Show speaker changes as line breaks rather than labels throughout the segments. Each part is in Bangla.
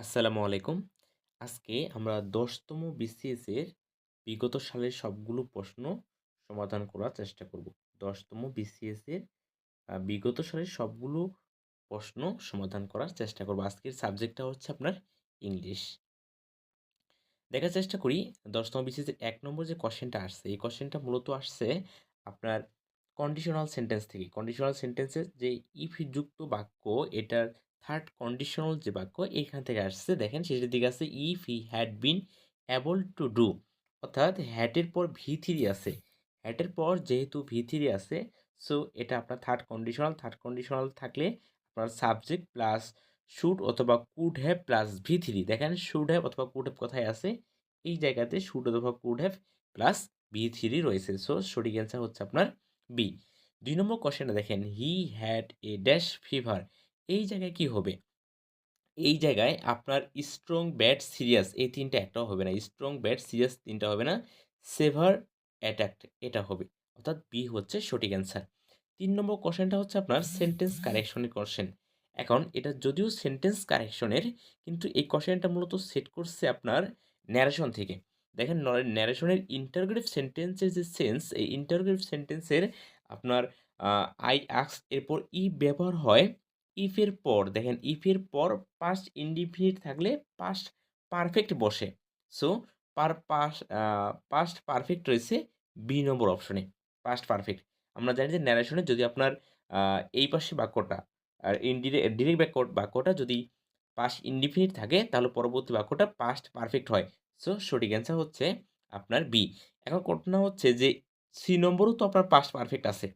আসসালামু আলাইকুম। আজকে আমরা ১০তম বিসিএস এর বিগত সালের সবগুলো প্রশ্ন সমাধান করার চেষ্টা করব। ১০তম বিসিএস এর বিগত সালের সবগুলো প্রশ্ন সমাধান করার চেষ্টা করব। আজকের সাবজেক্টটা হচ্ছে আপনার ইংলিশ। দেখার চেষ্টা করি ১০তম বিসিএস এর ১ নম্বর যে কোয়েশ্চেনটা আসছে, এই কোয়েশ্চেনটা মূলত আসছে আপনার কন্ডিশনাল সেন্টেন্স থেকে। কন্ডিশনাল সেন্টেন্সের যে ইফ যুক্ত বাক্য এটার থার্ড কন্ডিশনাল যে বাক্য এইখান থেকে আসছে। দেখেন শেষের দিকে আছে if he had been able to do, অর্থাৎ হ্যাড এর পর ভি3 আছে। হ্যাড এর পর যেহেতু ভি3 আছে, সো এটা আপনার থার্ড কন্ডিশনাল। থার্ড কন্ডিশনাল থাকলে আপনার সাবজেক্ট প্লাস শুড অথবা কুড হ্যাভ প্লাস ভি3। দেখেন শুড হ্যাভ অথবা কুড হ্যাভ কোথায় আছে, এই জায়গাতে শুড অথবা কুড হ্যাভ প্লাস ভি3 রয়েছে। সো সঠিক অ্যান্সার হচ্ছে আপনার বি। ২ নম্বর কোয়েশ্চেনটা দেখেন he had a dash fever, এই জায়গায় কি হবে? এই জায়গায় আপনার স্ট্রং, ব্যাড, সিরিয়াস এই ৩ টা একটাও হবে না। স্ট্রং, ব্যাড, সিরিয়াস ৩ টা হবে না। সেভার অ্যাটাকড এটা হবে। অর্থাৎ বি হচ্ছে সঠিক অ্যান্সার। ৩ নম্বর কোয়েশ্চেনটা হচ্ছে আপনার সেন্টেন্স কারেকশনের কোয়েশ্চেন। এখন এটা যদিও সেন্টেন্স কারেকশনের, কিন্তু এই কোয়েশ্চেনটা মূলত সেট করছে আপনার ন্যারেশন থেকে। দেখেন ন্যারেশনের ইন্টারোগেটিভ সেন্টেন্সের যে সেন্স, এই ইন্টারোগেটিভ সেন্টেন্সের আপনার আই আস্কড এরপর ব্যবহার হয় ইফ এর পর। দেখেন ইফ এর পর পাস্ট ইনডিফিনিট থাকলে পাস্ট পারফেক্ট বসে। সো পাস্ট পারফেক্ট রয়েছে বি নম্বর অপশনে, পাস্ট পারফেক্ট। আমরা জানি যে ন্যারেশনে যদি আপনার এই পাশে বাক্যটা আর ডিরেক্ট বাক্যটা যদি পাস্ট ইনডিফিনিট থাকে তাহলে পরবর্তী বাক্যটা পাস্ট পারফেক্ট হয়। সো সঠিক অ্যান্সার হচ্ছে আপনার বি। এখন ঘটনা হচ্ছে যে সি নম্বরও তো আপনার পাস্ট পারফেক্ট আছে।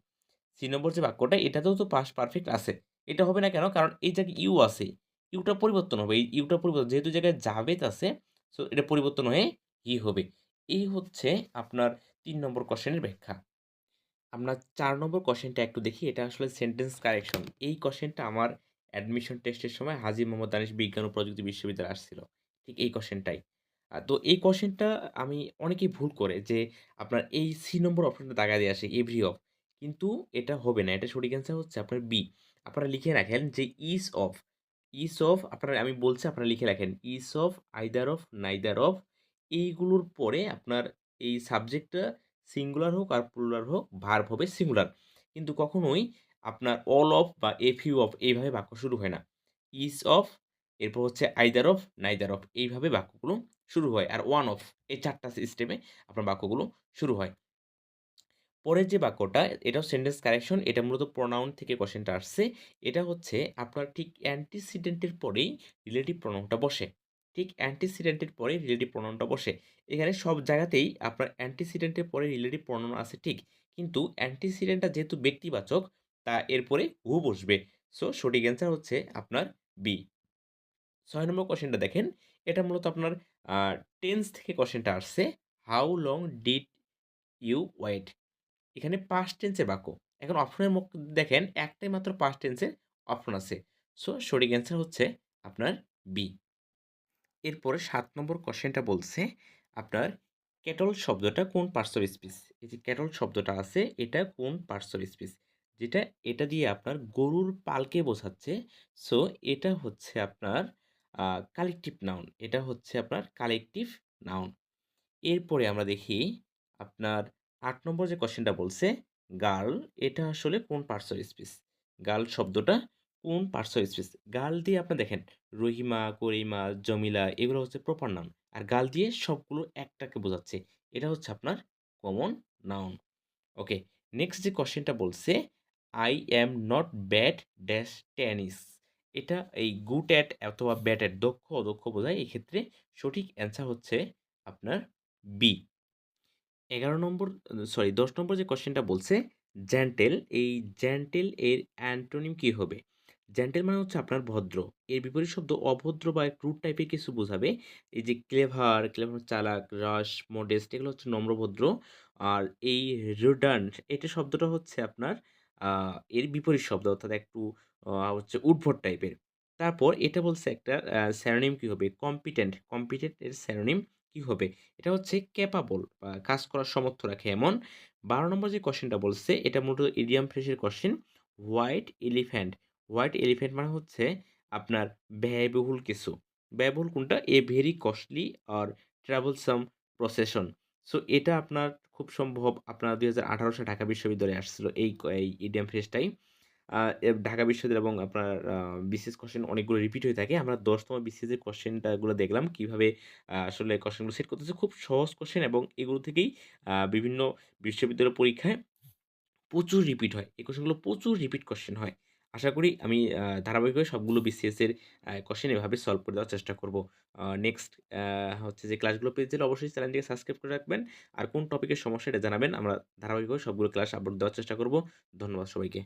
সি নম্বর যে বাক্যটা এটাতেও তো পাস্ট পারফেক্ট আছে। এটা হবে না কেন? কারণ এই জায়গায় ইউ আছে। ইউটা পরিবর্তন হবে। এই ইউটা পরিবর্তন যেহেতু জায়গায় জাভেদ আছে, সো এটা পরিবর্তন হয়ে হি হবে। এই হচ্ছে আপনার ৩ নম্বর কোয়েশ্চেনের ব্যাখ্যা। আমরা ৪ নম্বর কোয়েশ্চেনটা একটু দেখি। এটা আসলে সেন্টেন্স কারেকশন। এই কোয়েশ্চেনটা আমার অ্যাডমিশন টেস্টের সময় হাজী মোহাম্মদ দানিশ বিজ্ঞান ও প্রযুক্তি বিশ্ববিদ্যালয়ে আসছিল। ঠিক এই কোয়েশ্চেনটাই। তো এই কোয়েশ্চেনটা আমি অনেকেই ভুল করে যে আপনার এই সি নম্বর অপশনটা দাগায় দিয়ে আসে এভরি অফ। কিন্তু এটা হবে না। এটা সঠিক অ্যান্সার হচ্ছে আপনার বি। আপনারা লিখে রাখেন যে ইস অফ, ইস অফ আপনারা আমি বলছি আপনারা লিখে রাখেন। Is of, either of, neither of এইগুলোর পরে আপনার এই সাবজেক্টটা সিঙ্গুলার হোক আর প্লুরাল হোক, ভার্ব হবে সিঙ্গুলার। কিন্তু কখনোই আপনার অল অফ বা এ ফিউ অফ এইভাবে বাক্য শুরু হয় না। ইস অফ, এরপর হচ্ছে আইদার অফ, নাইদার অফ এইভাবে বাক্যগুলো শুরু হয়। আর ওয়ান অফ এই ৪ টা সিস্টেমে আপনার বাক্যগুলো শুরু হয়। পরের যে বাক্যটা এটাও সেন্টেন্স কারেকশন। এটা মূলত প্রোনাউন থেকে কোয়েশ্চেনটা আসছে। এটা হচ্ছে আপনার ঠিক অ্যান্টিসিডেন্টের পরেই রিলেটিভ প্রোনাউনটা বসে। ঠিক অ্যান্টিসিডেন্টের পরেই রিলেটিভ প্রোনাউনটা বসে। এখানে সব জায়গাতেই আপনার অ্যান্টিসিডেন্টের পরে রিলেটিভ প্রোনাউন আছে ঠিক। কিন্তু অ্যান্টিসিডেন্টটা যেহেতু ব্যক্তিবাচক, তা এরপরে হু বসবে। সো সঠিক অ্যান্সার হচ্ছে আপনার বি। ৬ নম্বর কোয়েশ্চেনটা দেখেন। এটা মূলত আপনার আ টেন্স থেকে কোয়েশ্চেনটা আসছে। How long did you wait? এখানে পাস্ট টেন্সের বাক্য। এখন অপশনের দেখেন একটাই মাত্র পাস্ট টেন্সের অপশন আছে। সো সঠিক অ্যান্সার হচ্ছে আপনার বি। এরপরে ৭ নম্বর কোয়েশ্চেনটা বলছে আপনার ক্যাটল শব্দটা কোন পার্টস অফ স্পিচ? এই যে ক্যাটল শব্দটা আছে এটা কোন পার্টস অফ স্পিচ? যেটা এটা দিয়ে আপনার গরুর পালকে বোঝাচ্ছে। সো এটা হচ্ছে আপনার আ কালেক্টিভ নাউন। এটা হচ্ছে আপনার কালেক্টিভ নাউন। এরপরে আমরা দেখি আপনার ৮ নম্বর যে কোয়েশ্চেনটা বলছে, গার্ল এটা আসলে কোন পার্টস অফ স্পিচ? গার্ল শব্দটা কোন পার্টস অফ স্পিচ? গার্ল দিয়ে আপনি দেখেন রহিমা, করিমা, জমিলা এগুলো হচ্ছে প্রপার নাউন। আর গার্ল দিয়ে সবগুলো একটাকে বোঝাচ্ছে। এটা হচ্ছে আপনার কমন নাউন। ওকে। নেক্সট যে কোয়েশ্চেনটা বলছে, I am not bad dash tennis. এটা এই গুড অ্যাট অথবা ব্যাড অ্যাট দক্ষ অদক্ষ বোঝায়। এক্ষেত্রে সঠিক অ্যান্সার হচ্ছে আপনার বি। ১১ নম্বর ১০ নম্বর যে কোয়েশ্চেনটা বলছে জেন্টেল, এই জেন্টেল এর অ্যান্টোনিম কি হবে? জেন্টেল মানে হচ্ছে আপনার ভদ্র। এর বিপরীত শব্দ অভদ্র বা রুড টাইপের কিছু বোঝাবে। এই যে ক্লেভার চালাক, রাশ, মডেস্ট এগুলো হচ্ছে নম্রভদ্র। আর এই রুডান্ট এটা শব্দটা হচ্ছে আপনার আ এর বিপরীত শব্দ অর্থাৎ একটু হচ্ছে উদ্ভট টাইপের। তারপর এটা বলছে একটা স্যানোনিম কি হবে? কম্পিটেন্ট, কম্পিটেন্ট এর স্যানোনিম কি হবে? এটা হচ্ছে ক্যাপাবল বা কাজ করার সামর্থ্য রাখে এমন। ১২ নম্বর যে কোয়েশ্চেনটা বলছে এটা মূলত ইডিয়াম ফ্রেজের question. White elephant, white elephant মানে হচ্ছে আপনার ব্যয়বহুল কিছু। ব্যয়বহুল কোনটা? A very costly or troublesome procession. So এটা আপনার খুব সম্ভব আপনার ২০১৮ সালে ঢাকা বিশ্ববিদ্যালয়ে আসছিল এই ইডিয়াম ফ্রেজটাই। ঢাকা বিশ্ববিদ্যালয় এবং আপনার বিসিএস কোয়েশ্চেন অনেকগুলো রিপিট হয়ে থাকে। আমরা ১০ তম বিসিএস এর কোয়েশ্চেনটা গুলো দেখলাম কিভাবে আসলে কোয়েশ্চেনগুলো সেট করতেছে। খুব সহজ কোয়েশ্চেন এবং এগুলো থেকেই বিভিন্ন বিশ্ববিদ্যালয় পরীক্ষায় প্রচুর রিপিট হয়। এই কোয়েশ্চেনগুলো প্রচুর রিপিট কোয়েশ্চেন হয়। আশা করি আমি ধারাবাহিকভাবে সবগুলো বিসিএস এর কোয়েশ্চেন এভাবে সলভ করে দেওয়ার চেষ্টা করব। নেক্সট হচ্ছে যে ক্লাসগুলো পেতে চাইলে অবশ্যই চ্যানেলটিকে সাবস্ক্রাইব করে রাখবেন। আর কোন টপিকের সমস্যা এটা জানাবেন। আমরা ধারাবাহিকভাবে সবগুলো ক্লাস আপলোড দেওয়ার চেষ্টা করব। ধন্যবাদ সবাইকে।